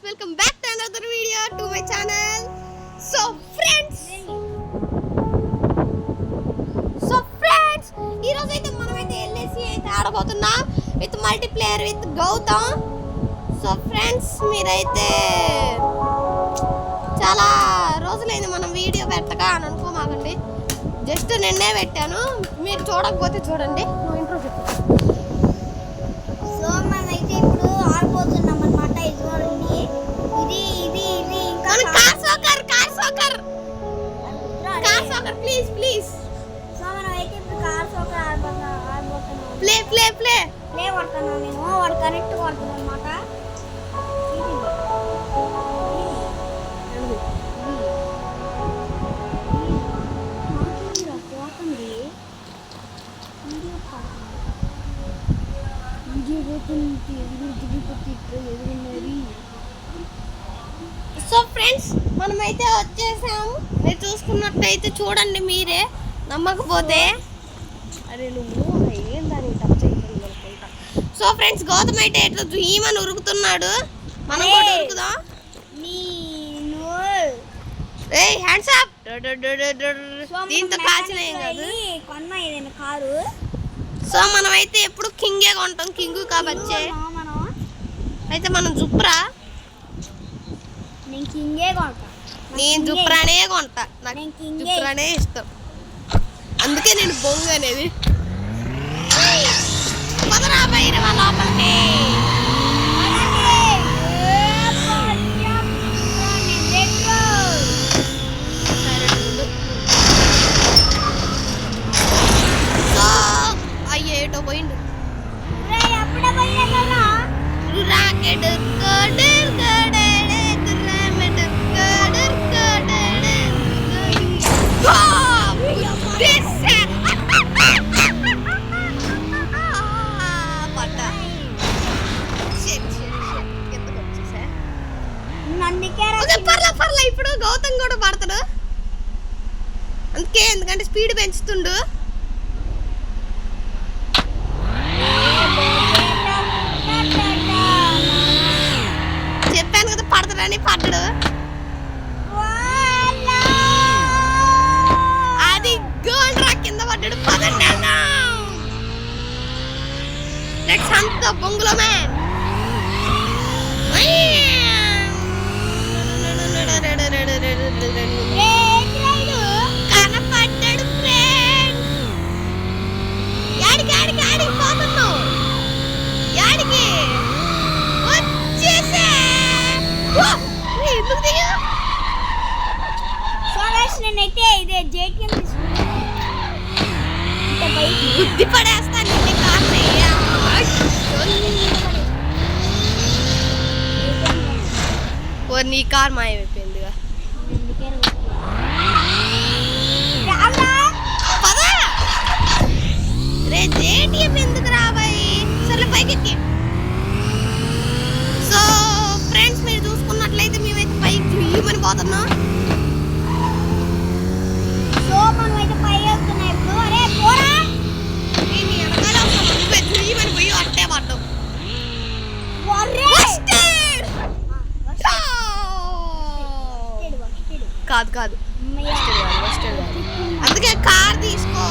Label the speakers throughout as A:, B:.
A: welcome back to another video to my channel. So friends, ఈ రోజు అయితే మనమైతే ఎల్ఏసి అయితే ఆడబోతున్నాం with multiplayer with Gautam. So friends, మీరైతే చాలా రోజులైంది మనం వీడియో పెట్టగా అని అనుకోమాకండి. జస్ట్ నిన్నే పెట్టాను, మీరు చూడకపోతే చూడండి. ఇంట్రో చెప్పు.
B: సో మనమైతే ఇప్పుడు ఆడబోతున్నాం అన్నమాట. ఇది ఇంకా
A: కార్ సోకర్ ప్లీజ్.
B: సో మనమైతే ఇప్పుడు కార్ సోకర్ ఆడబోతున్నాం.
A: ప్లే
B: కొడతాను నేను, వాడు కరెక్ట్ కొడతాను అన్నమాట.
A: సో ఫ్రెండ్స్, మనమైతే వచ్చేసాము. మీరు చూసుకున్నట్టయితే చూడండి, మీరే నమ్మకపోతే. అరే నువ్వు ఏం దాన్ని టచ్ అయిపోయింది అనుకుంటా. సో ఫ్రెండ్స్, గౌతమ్ అయితే ఎట్లా ఈమని ఉరుకుతున్నాడు. మనం కూడా ఉరుకుదాం. Hands up. దీంతో కాల్చిన ఏం కాదు.
B: కొన్నా ఏదైనా కారు.
A: సో మనమైతే ఎప్పుడు కింగే కొంటాం, కింగ్ కాబట్టి. అయితే మనం జుప్రా,
B: నేను కింగే కొంటా.
A: నేను జుప్రానే కొంటా, నాకు జుప్రానే ఇష్టం. అందుకే నేను బొంగు అనేది. పదరా బయట లోపలికి. సో అయ్యేటో పోయిండు రాకెట్. పర్లే ఇప్పుడు గౌతమ్ కూడా పడతాడు. అందుకే, ఎందుకంటే స్పీడ్ పెంచుతుండు. చెప్పాను కదా పడతాడని, పడ్డాడు. అది గోల్డ్ రా, కింద పడ్డాడు. పదండి లెట్స్ హంట్ ద బొంగులో మ్యాన్. కనపడ్డాడు ఫ్రెండ్. యాడికి పోతున్నావు? యాడికి వచ్చేసా? ఎందుకు దిగా?
B: నేనైతే ఇదే జేటీఎం
A: బుద్ధి పడేస్తాను. నీ కార్ మాయమైపోయిందిగా. రే జేటీఎం ఎందుకు రాబాయి? సరే పైకి. సో ఫ్రెండ్స్, మీరు చూసుకున్నట్లయితే మేమైతే పైకి జుయ్యమని పోతున్నాం.
B: సో మనమైతే పై వెళ్తున్నాం ఇప్పుడు. అరే పోరా,
A: నేను వెనకాల నువ్వే జుయ్యమని పోయి అట్టే పడ్డావు. కాదు అందుకే కార్ తీసుకో.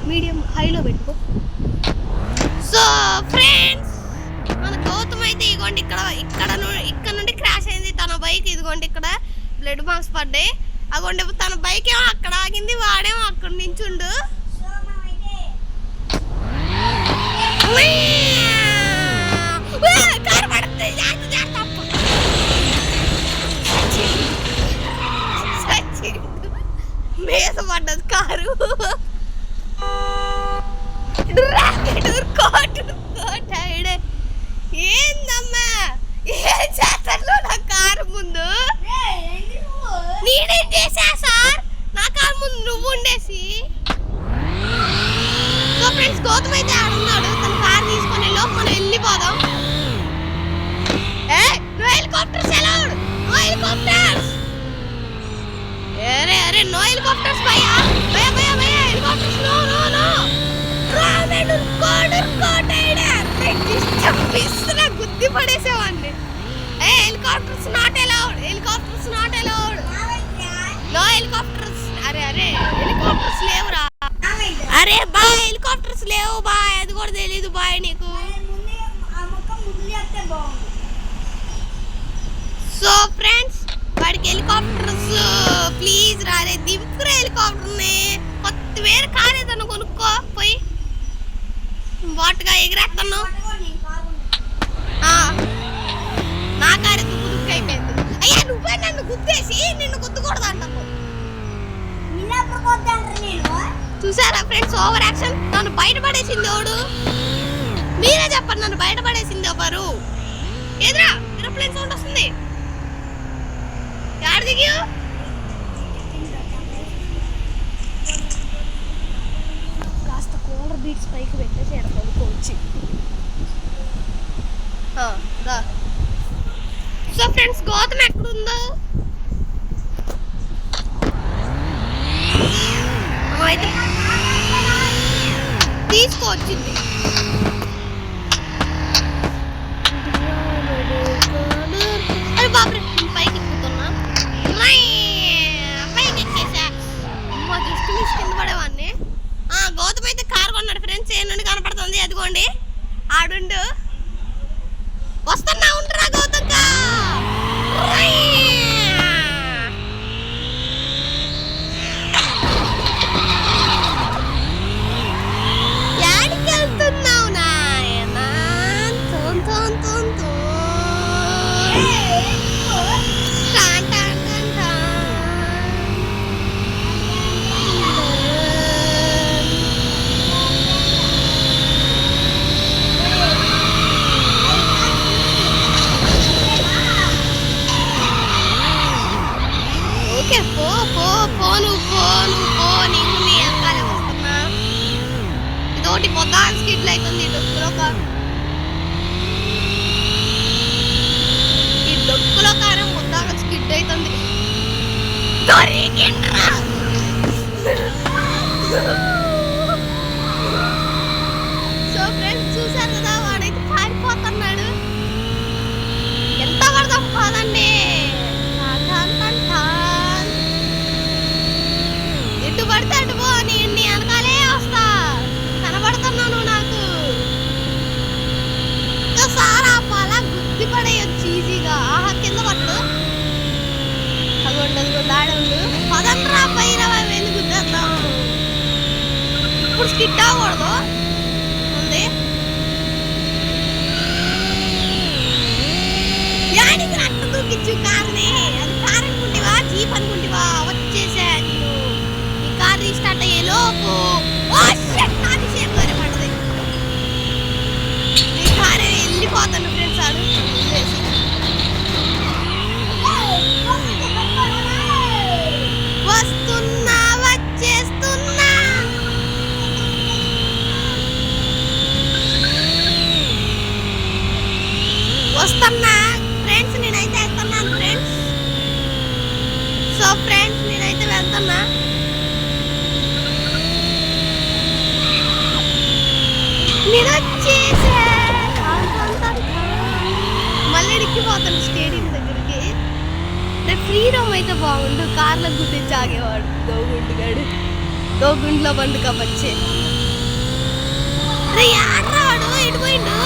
A: మీడియం హైలో పెట్టుకో. సో ఫ్రెండ్స్, మన గౌతమ్ అయితే ఇదిగోండి ఇక్కడ నుండి క్రాష్ అయింది తన బైక్. ఇదిగోండి ఇక్కడ బ్లడ్ మార్క్స్ పడ్డాయి. అగోండి తన బైక్ ఏమో అక్కడ ఆగింది, వాడేమో అక్కడ నించుండు. మీద పడ్డది కారు. ఏందమ్మా ఏం చేస్తాను నా కారు ముందు? నేనేం చేసా సార్? నా కారు ముందు నువ్వు ఉండేసి. సో ఫ్రెండ్స్, గౌతమ్ అయితే ఆడున్నాడు. తన కార్ తీసుకొని మనం వెళ్ళిపోదాం. హెలికాప్టర్స్ ఎలా? No helicopters. అరే నో హెలికాప్టర్స్ భయ్యా. Helicopters no. హెలికాప్టర్స్ లేవురా. అరే బాయ్ హెలికాప్టర్స్ లేవు బాయ్, అది కూడా తెలీదు బాయ్ నీకు. సో ఫ్రెండ్స్ వాడికి హెలికాప్టర్స్ ప్లీజ్ రారే, దింపురా హెలికాప్టర్ని. కొత్త వేరే కార్ ఏదన్నా కొనుక్కో పోయి, బాటుగా ఎగిరేస్తున్నావు. నా కారు దుక్కు దుక్కు అయిపోయింది. అయ్యా నువ్వే నన్ను గుద్దేసి నిన్ను గుద్దకూడదు అంటావు. చూసారా ఫ్రెండ్స్ ఓవర్ యాక్షన్. నన్ను బయటపడేసింది ఎవడు? మీరే చెప్పండి, నన్ను బయటపడేసింది ఎవరు? ఏదిరా ఏరోప్లేన్ సౌండ్ వస్తుంది. యాడ దిగి కాస్త కూలర్ బీట్స్ పైకి పెట్టేసి ఎడ పడుకోవచ్చు. సో ఫ్రెండ్స్ గౌతమ్ ఎక్కడుందో అయితే తీసుకొచ్చింది. అరే బాబు పైకి ఎక్కుతున్నా, పైకి ఎక్కేసా. అమ్మ జస్ట్ మిస్ కింద పడేవాడిని. గౌతమ్ అయితే కారు కొన్నాడు ఫ్రెండ్స్, ఏ నుండి కనపడుతుంది అదిగోండి ఆడుండు. వస్తున్నా ఉండరా గౌతమ్ కా. యాడికి వెళ్తున్నావు నాయనా? ఓకే పో పో పోను పోను పో, నీకు నీ వెనకాలే వస్తున్నా. ఇదోటి పొద్దాన్ స్కిడ్లు అవుతుంది. ఈ డొక్కులో కారం పొద్దాక స్కిడ్ అవుతుంది. సో ఫ్రెండ్స్ చూసారు కదా, వాడైతే పారిపోతున్నాడు. ఎంత పడదాం కాదండి. ఎటు పడితే అటు పో, నీ వెనకాలే వస్తా. కనబడుతున్నాను నాకు. ఒకసారి అలా గుద్ది పడేయచ్చు ఈజీగా. ఆహా కింద పట్టు. అగొండు దాడుండు. పదనరా పైన వెళ్ళి గుద్దేద్దాం. ఇప్పుడు స్కిట్ అవ్వకూడదు ఉంది. యాడికి రట్టు దూకిచ్చు కార్ని. అది కార్ అనుకుంటివా జీప్ అనుకుంటివా? వచ్చేసా నేను. ఈ కార్ రీస్టార్ట్ అయ్యే లోపు నాది సేఫ్గానే పడదు. ఈ కార్ వెళ్ళిపోతాను ఫ్రెండ్స్. ఆడు వస్తున్నా వచ్చేస్తున్నా. వస్తున్నా ఫ్రెండ్స్, నేనైతే వెళ్తున్నాను ఫ్రెండ్స్. సో ఫ్రెండ్స్ నేనైతే వెళ్తున్నా. నేను వచ్చేసా. మళ్ళీ ఎక్కిపోతాను స్టేడియం దగ్గరికి. రేపు ఫ్రీ రోమ్ అయితే బాగుండు. కార్లో గుర్తించి ఆగేవాడు గోగుండుగాడు. గోగుండ్లో బండు కప్పచ్చే. రే ఆడరావాడు ఎడిపోయిండు.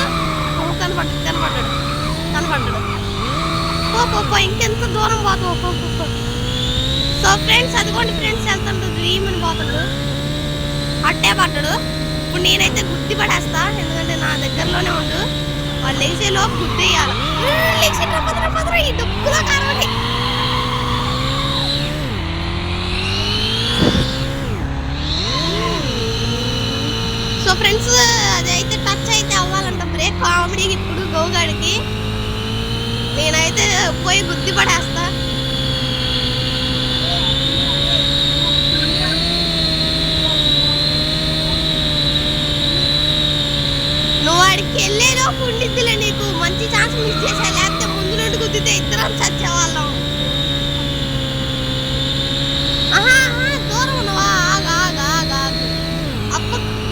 A: కనపడ్డాడు కనపడ్డాడు కనపడ్డాడు. పో ఇంకెంత దూరం పోతావు పో. సో ఫ్రెండ్స్ అదిగోండి ఫ్రెండ్స్ వెళ్తాడు. డ్రీమ్ అని పోతాడు. అట్టే పడ్డాడు. ఇప్పుడు నేనైతే గుర్తి పడేస్తా, ఎందుకంటే నా దగ్గరలోనే ఉండు. వాళ్ళు లేచే లోపు గుర్తేయాలి. ఈ డబ్బులో కారణం. సో ఫ్రెండ్స్ అదైతే టచ్ అయితే అవ్వాలంట బ్రేక్. కామెడీకి ఇప్పుడు గోగాడికి నేనైతే పోయి గుర్తి పడేస్తా. నువ్వు వాడికి వెళ్ళేలోపు ఉండిద్దిలే, నీకు మంచి ఛాన్స్ మిస్ చేసా. లేకపోతే ముందు నుండి గుద్దితే ఇద్దరం చచ్చేవాళ్ళం. దూరం ఉన్నావా?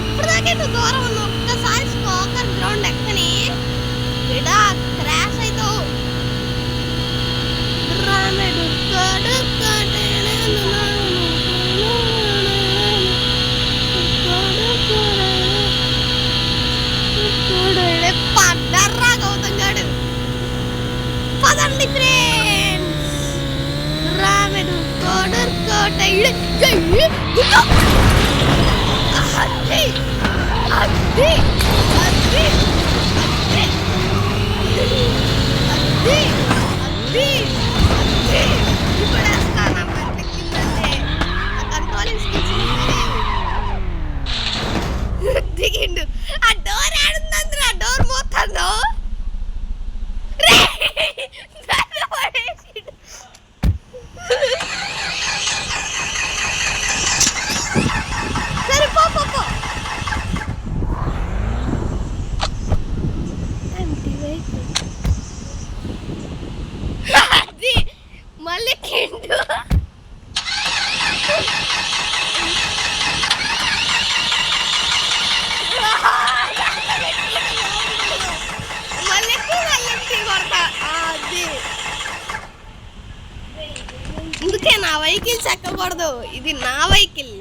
A: ఇప్పుడు దాకే నువ్వు దూరం ఉన్నావు. ఒక్కసారి స్పోకర్ గ్రౌండ్ ఎక్కని బిడా క్రాష్ అవుతావు. అది అది అది అది అది ఇప్పుడు వేస్తాను కిందంటే ఆ కంట్రోలింగ్ స్కిల్స్ దిగిండు ఆ డోర్ ఆడుందంద్ర ఆ డోర్ మోతాను సరే పో పో పో అది మళ్ళీ కిండు మళ్ళీ కొడతా అది అందుకే నా వెహికల్ చెక్కకూడదు ఇది నా వెహికల్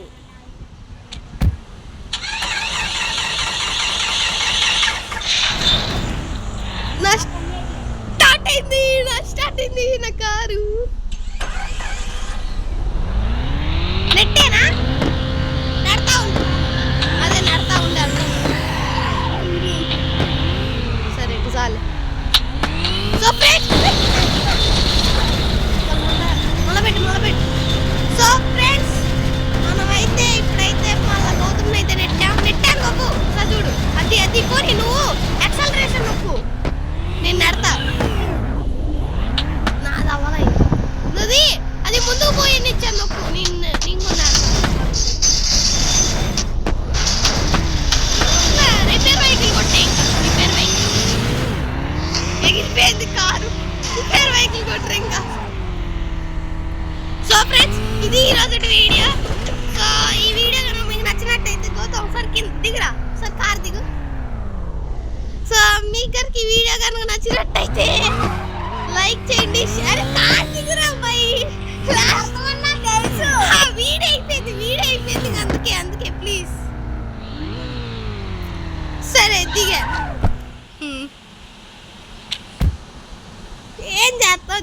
A: స్టార్ట్ అయింది నా కారు నెట్టేనా నడతా ఉండు అదే నడతా ఉండాలి సరే ఇటు చాలు సో మొదలుపెట్టు సో ఫ్రెండ్స్ మనమైతే ఇప్పుడైతే మళ్ళీ గౌతమ్ అయితే నెట్టాను బాబు చూడు అది కోరి నువ్వు యాక్సలరేషన్ నొక్కు నేను నడతా నాది అవ్వాలా అది ముందుకు పోయి నిచ్చాను నొక్కు నేను రిపేర్ వెహికల్ కొట్టే రిపేర్ వెహికల్ ఎగిరిపోయింది కారు రిపేర్ వెహికల్ కొట్టరు ఇంకా సో ఫ్రెండ్స్ ఇది ఈరోజు వీడియో సో ఈ వీడియో కనుక మీకు నచ్చినట్టయితే గౌతమ్ ఒకసారి కింద దిగురా ఒకసారి కార్ దిగు సో మీ కనుక ఈ వీడియో కనుక నచ్చినట్టయితే లైక్ చేయండి షేర్ కార్ దిగురా అమ్మాయి వీడియో అయిపోయింది అందుకే ప్లీజ్ సరే దిగా ఏం చేస్తావు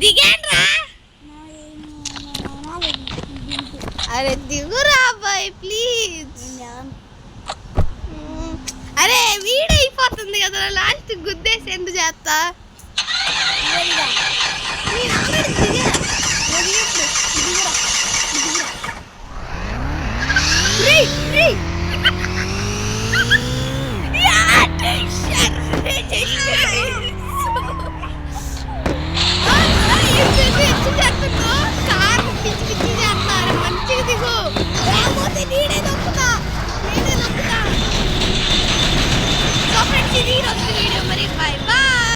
A: దిగాన్రా అరే దిగురా అబ్బాయి ప్లీజ్ అరే వీడియో అయిపోతుంది కదా లాస్ట్ గుద్దేసి ఎందుకు చేస్తా దిగా